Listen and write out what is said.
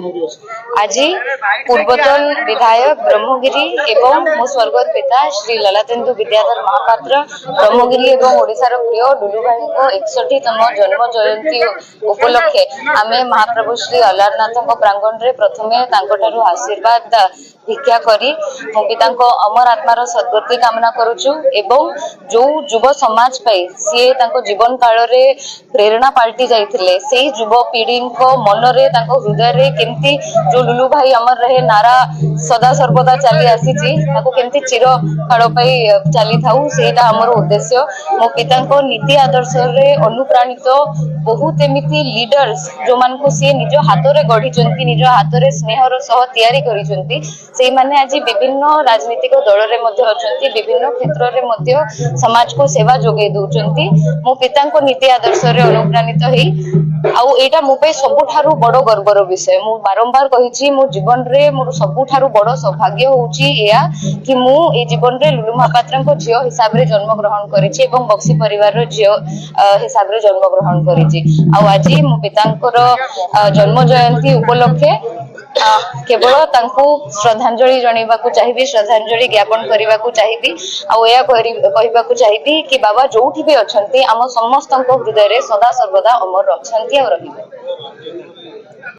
आज पूर्वतन विधायक ब्रह्मगिरी एवं मो स्वर्गत पिता श्री ललाटेन्दु विद्याधर महापात्र ब्रह्मगिरी एवं ओडिशार प्रिय डुडू भाई को 61तम जन्म जयंती उपलक्षे आमे महाप्रभु श्री अलारनाथ प्रांगण रे प्रथमे तांकोठारु आशीर्वाद भिक्षा करी मो पिता अमर आत्मार सद्गति कामना करुचु एवं जो युव समाज पाई सी जीवन काल रे प्रेरणा पाल्टी जाइथिले से युव पीढ़ी मन रे हृदय रे केमती जो लुलु भाई अमर रहे नारा सदा सर्वदा चली आसीची ताको केमती चिर काल पाई चली थाउ सेटा हमर उद्देश्य मो पिता नीति आदर्श रे अनुप्राणित बहुत एमिति लीडर्स जो मान को सी निज हाथ रे गढ़ी चंती निज हाथ रे स्नेहर सह तयारी करी चंती से माने आज विभिन्न राजनीतिक दल रे मध्य अछंती विभिन्न क्षेत्र रे मध्य समाज को सेवा जोगे दउचंती मो पिता को नीति आदर्श रे अनुप्राणित हेई आउ एटा मो पे सबुठारु बड़ गर्वर विषय मु बारंबार कहिछि मो जीवन रे मोर सबुठारु बड़ सौभाग्य होउछि एया कि मु ए जीवन रे लुलु महापात्र को झियो हिसाब रे जन्म ग्रहण करिछि एवं बक्सी परिवार रो झियो हिसाब रे जन्म ग्रहण करिछि आउ आज मो पितांकर जन्म जयंती उपलक्षे केवल तांको श्रद्धांजलि जणैबाकू चाहिबी श्रद्धांजलि ज्ञापन करबाकू चाहिबी आ या कहबाकू चाहिबी कि बाबा जोठी भी अछंती हम समस्तक हृदय रे सदा सर्वदा अमर रखंती और रहिबे।